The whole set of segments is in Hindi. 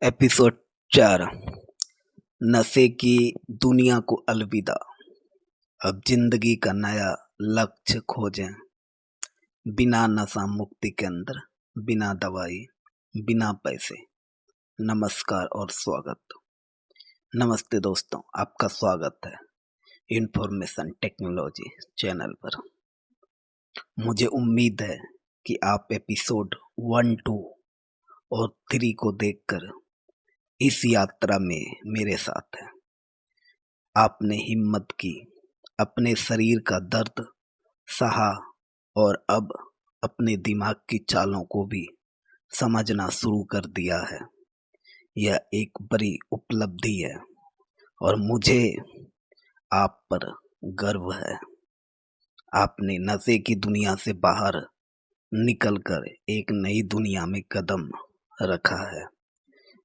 एपिसोड 4। नशे की दुनिया को अलविदा। अब जिंदगी का नया लक्ष्य खोजें। बिना नशा मुक्ति केंद्र, बिना दवाई, बिना पैसे। नमस्कार और स्वागत। नमस्ते दोस्तों, आपका स्वागत है इंफॉर्मेशन टेक्नोलॉजी चैनल पर। मुझे उम्मीद है कि आप एपिसोड 1, 2 और 3 को देखकर इस यात्रा में मेरे साथ हैं। आपने हिम्मत की, अपने शरीर का दर्द सहा और अब अपने दिमाग की चालों को भी समझना शुरू कर दिया है। यह एक बड़ी उपलब्धि है और मुझे आप पर गर्व है। आपने नशे की दुनिया से बाहर निकलकर एक नई दुनिया में कदम रखा है,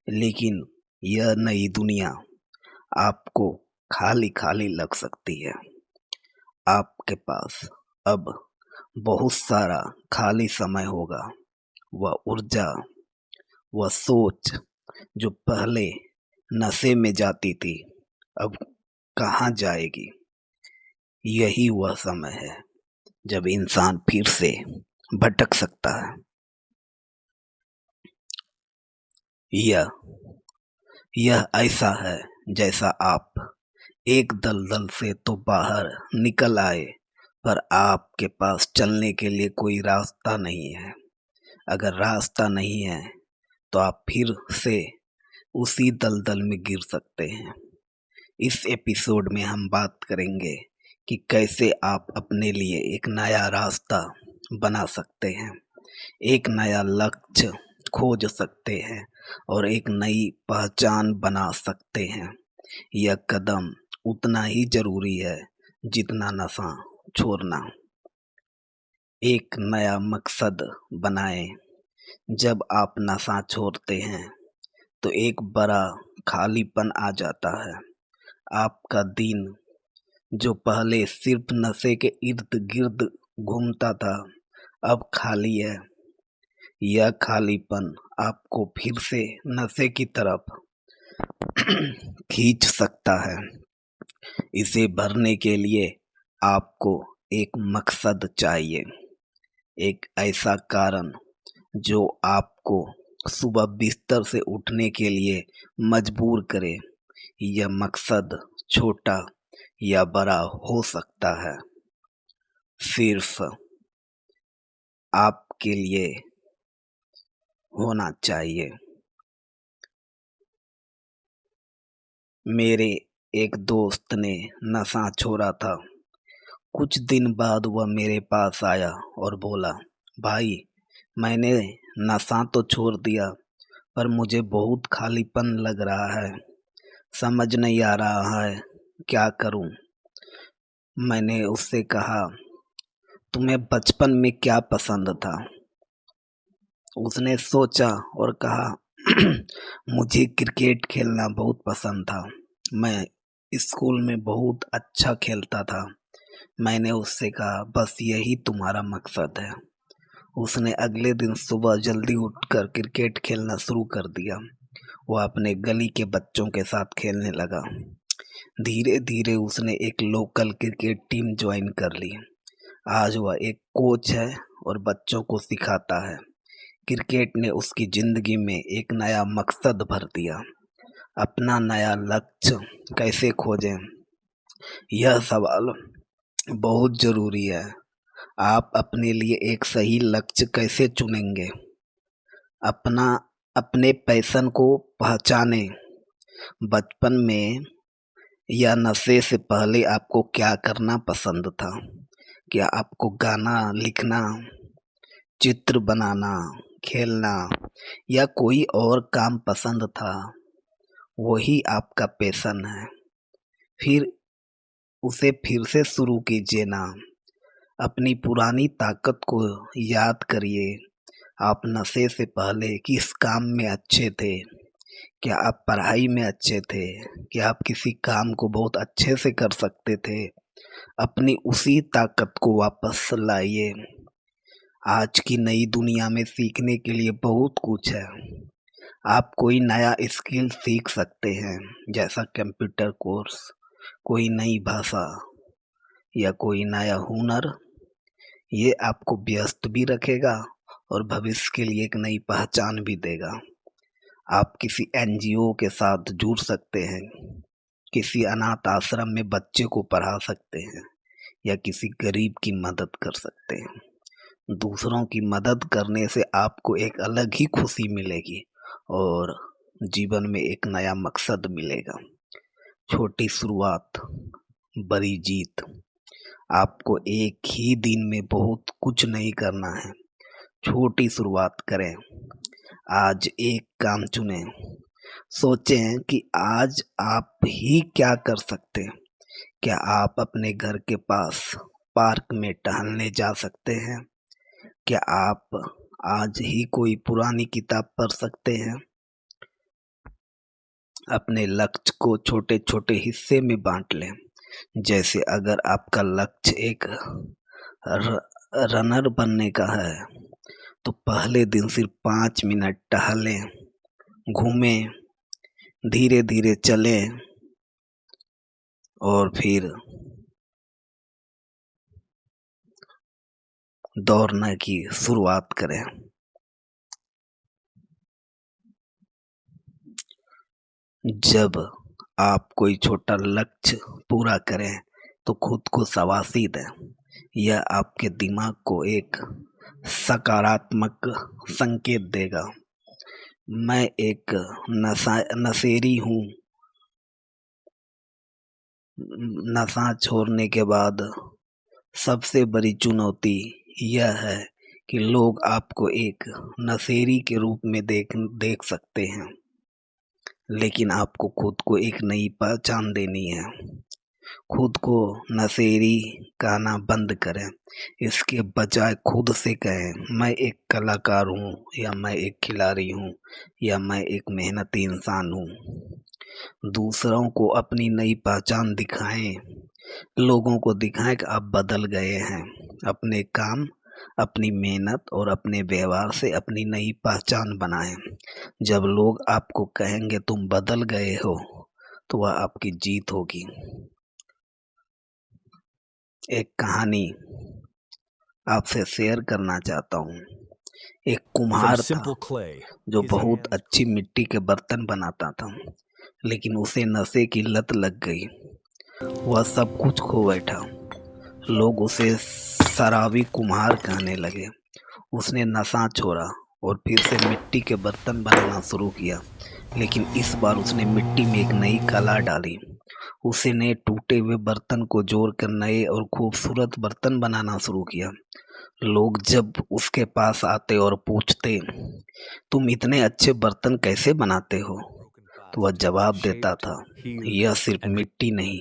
लेकिन यह नई दुनिया आपको खाली खाली लग सकती है। आपके पास अब बहुत सारा खाली समय होगा। वह ऊर्जा, वह सोच जो पहले नशे में जाती थी, अब कहाँ जाएगी? यही वह समय है जब इंसान फिर से भटक सकता है। यह ऐसा है जैसा आप एक दलदल से तो बाहर निकल आए, पर आपके पास चलने के लिए कोई रास्ता नहीं है। अगर रास्ता नहीं है तो आप फिर से उसी दलदल में गिर सकते हैं। इस एपिसोड में हम बात करेंगे कि कैसे आप अपने लिए एक नया रास्ता बना सकते हैं, एक नया लक्ष्य खोज सकते हैं और एक नई पहचान बना सकते हैं। यह कदम उतना ही जरूरी है जितना नशा छोड़ना। एक नया मकसद बनाएं। जब आप नशा छोड़ते हैं तो एक बड़ा खालीपन आ जाता है। आपका दिन जो पहले सिर्फ नशे के इर्द गिर्द घूमता था, अब खाली है। यह खालीपन आपको फिर से नशे की तरफ खींच सकता है। इसे भरने के लिए आपको एक मकसद चाहिए, एक ऐसा कारण जो आपको सुबह बिस्तर से उठने के लिए मजबूर करे। यह मकसद छोटा या बड़ा हो सकता है, सिर्फ आपके लिए होना चाहिए। मेरे एक दोस्त ने नशा छोड़ा था। कुछ दिन बाद वह मेरे पास आया और बोला, भाई, मैंने नशा तो छोड़ दिया, पर मुझे बहुत खालीपन लग रहा है। समझ नहीं आ रहा है क्या करूं। मैंने उससे कहा, तुम्हें बचपन में क्या पसंद था? उसने सोचा और कहा, मुझे क्रिकेट खेलना बहुत पसंद था। मैं स्कूल में बहुत अच्छा खेलता था। मैंने उससे कहा, बस यही तुम्हारा मकसद है? उसने अगले दिन सुबह जल्दी उठकर क्रिकेट खेलना शुरू कर दिया। वह अपने गली के बच्चों के साथ खेलने लगा। धीरे धीरे उसने एक लोकल क्रिकेट टीम ज्वाइन कर ली। आज वह एक कोच है और बच्चों को सिखाता है। क्रिकेट ने उसकी जिंदगी में एक नया मकसद भर दिया। अपना नया लक्ष्य कैसे खोजें, यह सवाल बहुत जरूरी है। आप अपने लिए एक सही लक्ष्य कैसे चुनेंगे? अपना अपने पैशन को पहचानें। बचपन में या नशे से पहले आपको क्या करना पसंद था? क्या आपको गाना लिखना, चित्र बनाना, खेलना या कोई और काम पसंद था? वही आपका पैशन है। फिर उसे फिर से शुरू कीजिए ना। अपनी पुरानी ताकत को याद करिए। आप नशे से पहले किस काम में अच्छे थे? क्या आप पढ़ाई में अच्छे थे? क्या आप किसी काम को बहुत अच्छे से कर सकते थे? अपनी उसी ताकत को वापस लाइए। आज की नई दुनिया में सीखने के लिए बहुत कुछ है। आप कोई नया स्किल सीख सकते हैं, जैसा कंप्यूटर कोर्स, कोई नई भाषा या कोई नया हुनर। ये आपको व्यस्त भी रखेगा और भविष्य के लिए एक नई पहचान भी देगा। आप किसी एनजीओ के साथ जुड़ सकते हैं, किसी अनाथ आश्रम में बच्चे को पढ़ा सकते हैं या किसी गरीब की मदद कर सकते हैं। दूसरों की मदद करने से आपको एक अलग ही खुशी मिलेगी और जीवन में एक नया मकसद मिलेगा। छोटी शुरुआत, बड़ी जीत। आपको एक ही दिन में बहुत कुछ नहीं करना है। छोटी शुरुआत करें। आज एक काम चुनें। सोचें कि आज आप ही क्या कर सकते हैं। क्या आप अपने घर के पास पार्क में टहलने जा सकते हैं? क्या आप आज ही कोई पुरानी किताब पढ़ सकते हैं? अपने लक्ष्य को छोटे छोटे हिस्से में बांट लें। जैसे अगर आपका लक्ष्य एक रनर बनने का है तो पहले दिन सिर्फ 5 मिनट टहलें, घूमें, धीरे धीरे चलें और फिर दौड़ने की शुरुआत करें। जब आप कोई छोटा लक्ष्य पूरा करें तो खुद को शाबाशी दें। यह आपके दिमाग को एक सकारात्मक संकेत देगा। मैं एक नशेड़ी हूँ। नशा छोड़ने के बाद सबसे बड़ी चुनौती यह है कि लोग आपको एक नशेड़ी के रूप में देख सकते हैं, लेकिन आपको खुद को एक नई पहचान देनी है। खुद को नशेड़ी कहना बंद करें। इसके बजाय खुद से कहें, मैं एक कलाकार हूँ या मैं एक खिलाड़ी हूँ या मैं एक मेहनती इंसान हूँ। दूसरों को अपनी नई पहचान दिखाएं। लोगों को दिखाएं कि आप बदल गए हैं। अपने काम, अपनी मेहनत और अपने व्यवहार से अपनी नई पहचान बनाएं। जब लोग आपको कहेंगे तुम बदल गए हो तो वह आपकी जीत होगी। एक कहानी आपसे शेयर करना चाहता हूँ। एक कुम्हार था जो बहुत अच्छी मिट्टी के बर्तन बनाता था, लेकिन उसे नशे की लत लग गई। वह सब कुछ खो बैठा। लोग उसे शराबी कुम्हार कहने लगे। उसने नशा छोड़ा और फिर से मिट्टी के बर्तन बनाना शुरू किया, लेकिन इस बार उसने मिट्टी में एक नई कला डाली। उसने टूटे हुए बर्तन को जोड़कर नए और खूबसूरत बर्तन बनाना शुरू किया। लोग जब उसके पास आते और पूछते, तुम इतने अच्छे बर्तन कैसे बनाते हो, तो वह जवाब देता था, यह सिर्फ मिट्टी नहीं,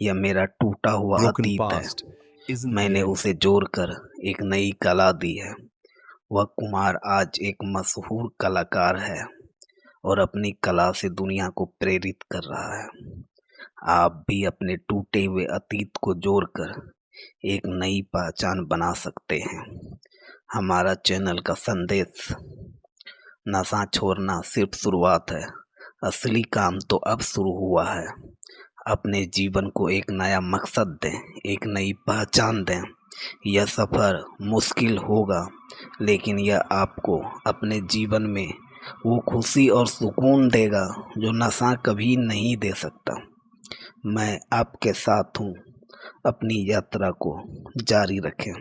यह मेरा टूटा हुआ अतीत है। मैंने उसे जोड़कर एक नई कला दी है। वह कुमार आज एक मशहूर कलाकार है और अपनी कला से दुनिया को प्रेरित कर रहा है। आप भी अपने टूटे हुए अतीत को जोड़कर एक नई पहचान बना सकते हैं। हमारा चैनल का संदेश, नशा छोड़ना सिर्फ शुरुआत है, असली काम तो अब शुरू हुआ है। अपने जीवन को एक नया मकसद दें, एक नई पहचान दें। यह सफ़र मुश्किल होगा, लेकिन यह आपको अपने जीवन में वो खुशी और सुकून देगा जो नशा कभी नहीं दे सकता। मैं आपके साथ हूँ। अपनी यात्रा को जारी रखें।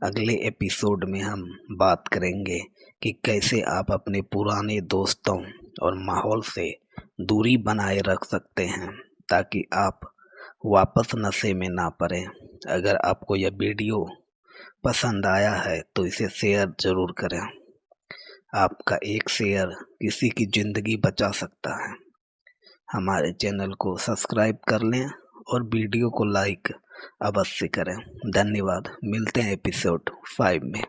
अगले एपिसोड में हम बात करेंगे कि कैसे आप अपने पुराने दोस्तों और माहौल से दूरी बनाए रख सकते हैं ताकि आप वापस नशे में ना पड़ें। अगर आपको यह वीडियो पसंद आया है तो इसे शेयर ज़रूर करें। आपका एक शेयर किसी की ज़िंदगी बचा सकता है। हमारे चैनल को सब्सक्राइब कर लें और वीडियो को लाइक अवश्य करें। धन्यवाद। मिलते हैं एपिसोड 5 में।